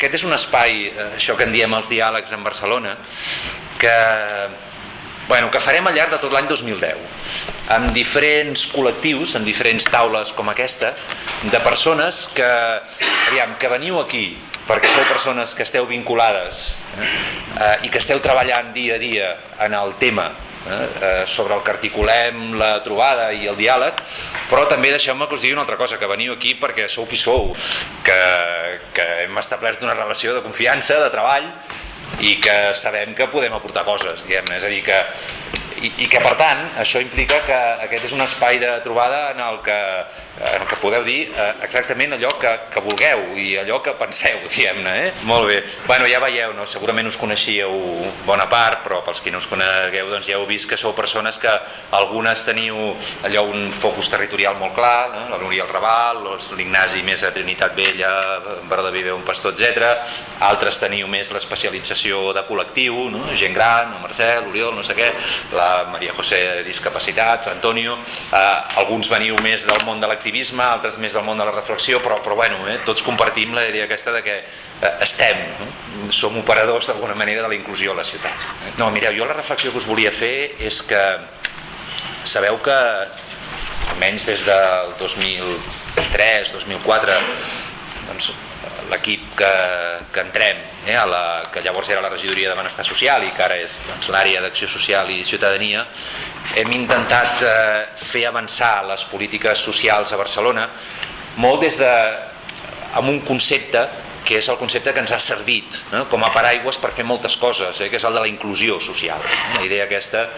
aquest és un espai, això que en diem els diàlegs en Barcelona, que farem al llarg de tot l'any 2010 amb diferents col·lectius, amb diferents taules com aquesta, de persones que veniu aquí perquè sou persones que esteu vinculades i que esteu treballant dia a dia en el tema sobre el que articulem la trobada i el diàleg, però també deixeu-me que us digui una altra cosa, que veniu aquí perquè sou qui sou, que hem establert una relació de confiança, de treball, i que sabem que podem aportar coses, diguem-ne, és a dir, que per tant això implica que aquest és un espai de trobada en el que podeu dir exactament allò que vulgueu i allò que penseu, diguem-ne, Molt bé. Ja veieu, segurament us coneixíeu bona part, però pels que no us conegueu doncs ja heu vist que sou persones que algunes teniu allò un focus territorial molt clar, la Núria al Raval, l'Ignasi més a Trinitat Vella, Baró de Viver, un pastor, etc. Altres teniu més l'especialització de col·lectiu, gent gran, el Marcel, l'Oriol, no sé què, la Maria José, discapacitat, l'Antonio, alguns veniu més del món de l'activisme, altres més del món de la reflexió, però tots compartim la idea aquesta de que som operadors d'alguna manera de la inclusió a la ciutat. Mireu, jo la reflexió que us volia fer és que sabeu que almenys des del 2003, 2004, doncs l'equip que entrem, que llavors era la regidoria de Benestar Social i que ara és l'àrea d'Acció Social i Ciutadania, hem intentat fer avançar les polítiques socials a Barcelona molt amb un concepte que és el concepte que ens ha servit com a paraigües per fer moltes coses, que és el de la inclusió social, la idea aquesta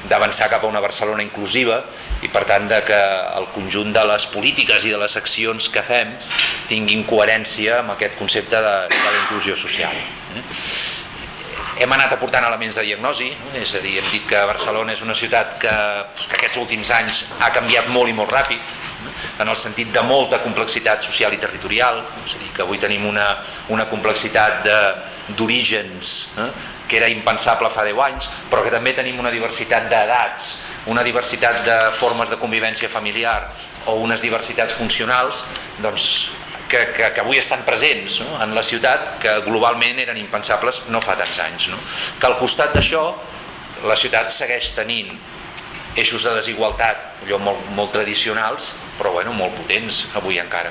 d'avançar cap a una Barcelona inclusiva i per tant que el conjunt de les polítiques i de les accions que fem tinguin coherència amb aquest concepte de la inclusió social. Hem anat aportant elements de diagnosi, és a dir, hem dit que Barcelona és una ciutat que aquests últims anys ha canviat molt i molt ràpid, en el sentit de molta complexitat social i territorial, és a dir, que avui tenim una complexitat d'orígens que era impensable fa 10 anys, però que també tenim una diversitat d'edats, una diversitat de formes de convivència familiar o unes diversitats funcionals que avui estan presents en la ciutat, que globalment eren impensables no fa tants anys. Que al costat d'això la ciutat segueix tenint eixos de desigualtat allò molt tradicionals, però molt potents avui encara.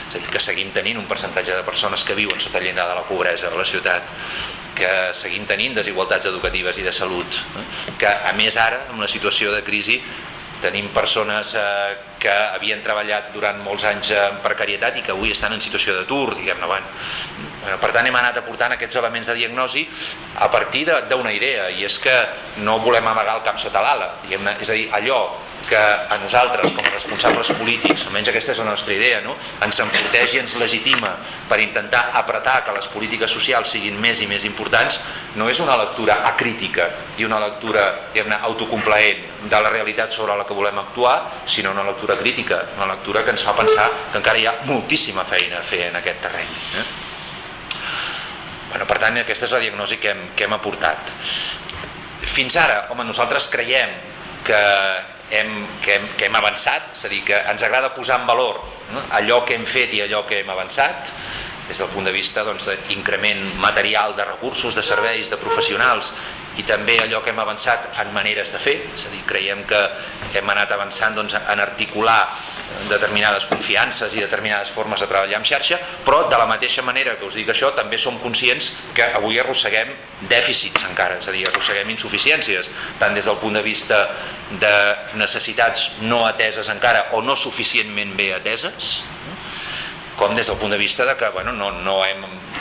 És a dir, que seguim tenint un percentatge de persones que viuen sota el llindar de la pobresa a la ciutat, que seguim tenint desigualtats educatives i de salut, que a més ara, en una situació de crisi, tenim persones que havien treballat durant molts anys en precarietat i que avui estan en situació d'atur, diguem-ne. Per tant, hem anat aportant aquests elements de diagnosi a partir d'una idea, i és que no volem amagar el cap sota l'ala, és a dir, allò que a nosaltres, com a responsables polítics, almenys aquesta és la nostra idea, ens enforteix i ens legitima per intentar apretar que les polítiques socials siguin més i més importants, no és una lectura acrítica i una lectura autocomplaent de la realitat sobre la que volem actuar, sinó una lectura crítica, una lectura que ens fa pensar que encara hi ha moltíssima feina a fer en aquest terreny. Per tant, aquesta és la diagnosi que hem aportat. Fins ara, nosaltres creiem que hem avançat, és a dir, que ens agrada posar en valor allò que hem fet i allò que hem avançat, des del punt de vista d'increment material de recursos, de serveis, de professionals, i també allò que hem avançat en maneres de fer, és a dir, creiem que hem anat avançant en articular determinades confiances i determinades formes de treballar en xarxa, però de la mateixa manera que us dic això, també som conscients que avui arrosseguem dèficits encara, és a dir, arrosseguem insuficiències, tant des del punt de vista de necessitats no ateses encara o no suficientment bé ateses, com des del punt de vista de que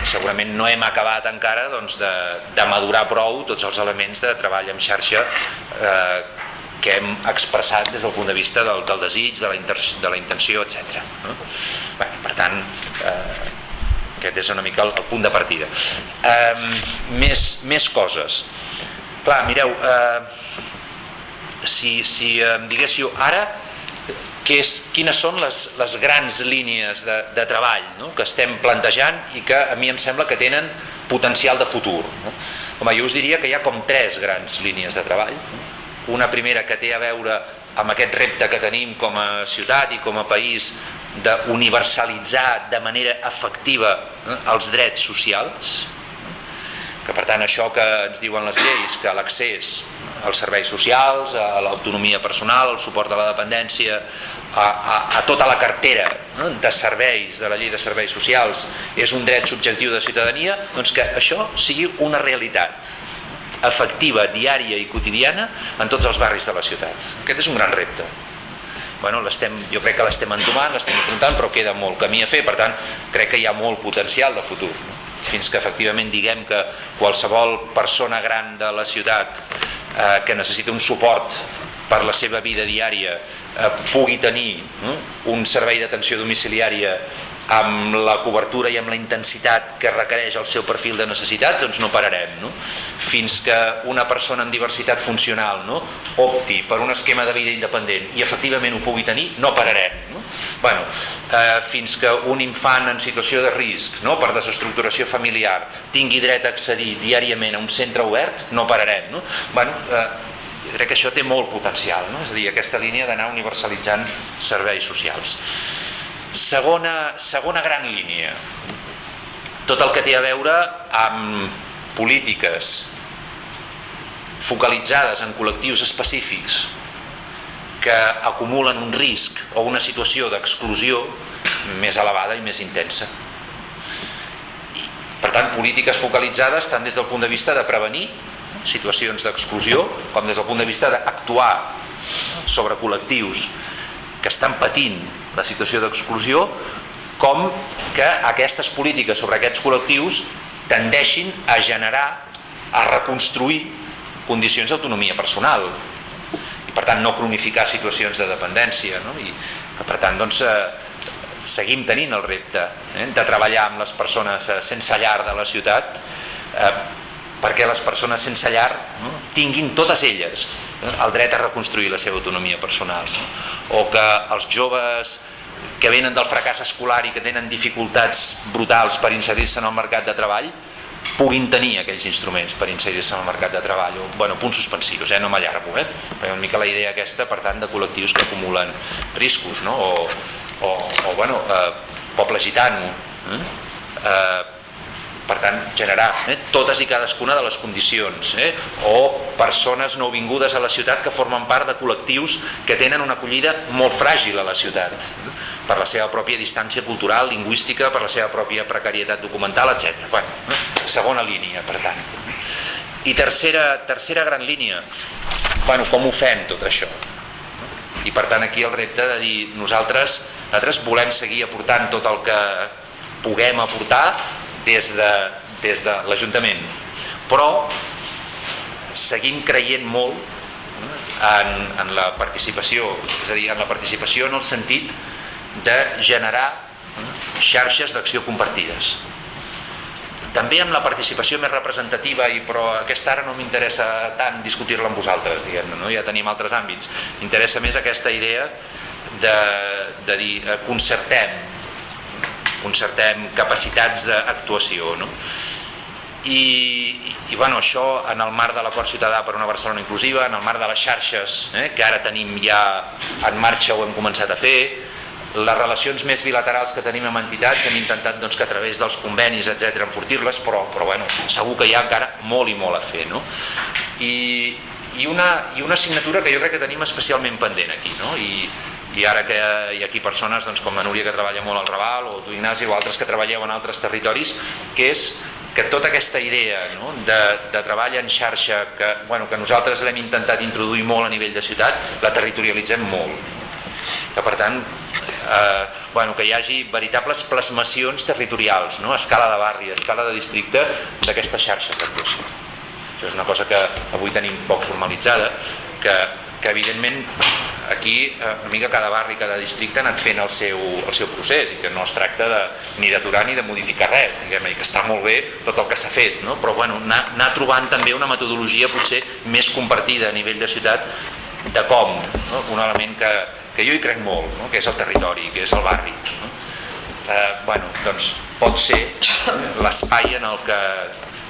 segurament no hem acabat encara de madurar prou tots els elements de treball en xarxa que hem expressat des del punt de vista del desig, de la intenció, etc. Per tant, aquest és una mica el punt de partida. Més coses. Clar, mireu, si em diguéssiu ara quines són les grans línies de treball que estem plantejant i que a mi em sembla que tenen potencial de futur. Home, jo us diria que hi ha com 3 grans línies de treball. Una primera que té a veure amb aquest repte que tenim com a ciutat i com a país d'universalitzar de manera efectiva els drets socials, que per tant això que ens diuen les lleis, que l'accés als serveis socials, a l'autonomia personal, al suport a la dependència, a tota la cartera de serveis de la llei de serveis socials és un dret subjectiu de ciutadania, doncs que això sigui una realitat efectiva, diària i quotidiana en tots els barris de la ciutat. Aquest és un gran repte. Bueno, jo crec que l'estem entomant, l'estem afrontant, però queda molt camí a fer, per tant crec que hi ha molt potencial de futur, fins que efectivament diguem que qualsevol persona gran de la ciutat que necessita un suport per la seva vida diària pugui tenir un servei d'atenció domiciliària amb la cobertura i amb la intensitat que requereix el seu perfil de necessitats, doncs no pararem, no? Fins que una persona amb diversitat funcional opti per un esquema de vida independent i efectivament ho pugui tenir, no pararem, no? Bueno, fins que un infant en situació de risc, per desestructuració familiar, tingui dret a accedir diàriament a un centre obert, no pararem, no? Bueno, crec que això té molt potencial, no? És a dir, aquesta línia d'anar universalitzant serveis socials. Segona gran línia, tot el que té a veure amb polítiques focalitzades en col·lectius específics que acumulen un risc o una situació d'exclusió més elevada i més intensa. Per tant, polítiques focalitzades tant des del punt de vista de prevenir situacions d'exclusió com des del punt de vista d'actuar sobre col·lectius que estan patint la situació d'exclusió, com que aquestes polítiques sobre aquests col·lectius tendeixin a generar, a reconstruir condicions d'autonomia personal i per tant no cronificar situacions de dependència, no? I que per tant doncs, seguim tenint el repte de treballar amb les persones sense llar de la ciutat perquè les persones sense llar tinguin totes elles el dret a reconstruir la seva autonomia personal, o que els joves que venen del fracàs escolar i que tenen dificultats brutals per inserir-se en el mercat de treball puguin tenir aquells instruments per inserir-se en el mercat de treball, punts suspensius, no m'allargo, una mica la idea aquesta, per tant, de col·lectius que acumulen riscos, o poble gitano, per tant, generar totes i cadascuna de les condicions, o persones nouvingudes a la ciutat que formen part de col·lectius que tenen una acollida molt fràgil a la ciutat, per la seva pròpia distància cultural, lingüística, per la seva pròpia precarietat documental, etc. Segona línia, per tant. I tercera gran línia, com ho fem tot això? I per tant aquí el repte de dir nosaltres volem seguir aportant tot el que puguem aportar des de l'Ajuntament, però seguim creient molt en la participació, és a dir, en la participació en el sentit de generar xarxes d'acció compartides. També amb la participació més representativa, però aquesta ara no m'interessa tant discutir-la amb vosaltres, diguem-ne, ja tenim altres àmbits. M'interessa més aquesta idea de dir concertem capacitats d'actuació, i això en el marc de l'Acord Ciutadà per una Barcelona Inclusiva, en el marc de les xarxes que ara tenim ja en marxa o hem començat a fer, les relacions més bilaterals que tenim amb entitats hem intentat que a través dels convenis, etc., enfortir-les, però segur que hi ha encara molt i molt a fer, i una assignatura que jo crec que tenim especialment pendent aquí, i ara que hi ha aquí persones com la Núria, que treballa molt al Raval, o tu, Ignasi, o altres que treballeu en altres territoris, que és que tota aquesta idea de treball en xarxa que nosaltres l'hem intentat introduir molt a nivell de ciutat, la territorialitzem molt, que per tant que hi hagi veritables plasmacions territorials, a escala de barri, a escala de districte, d'aquestes xarxes d'actuació. Això és una cosa que avui tenim poc formalitzada, que evidentment aquí una mica cada barri, cada districte ha anat fent el seu procés, i que no es tracta ni d'aturar ni de modificar res, i que està molt bé tot el que s'ha fet, però anar trobant també una metodologia potser més compartida a nivell de ciutat de com, un element que jo hi crec molt, que és el territori, que és el barri. Doncs pot ser l'espai en el que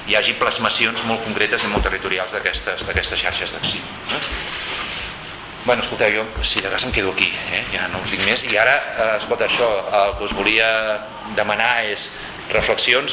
hi hagi plasmacions molt concretes i molt territorials d'aquestes xarxes d'acció. Bueno, escolteu, jo si de cas em quedo aquí, ja no us dic més. I ara, escolta, això, el que us volia demanar és reflexions.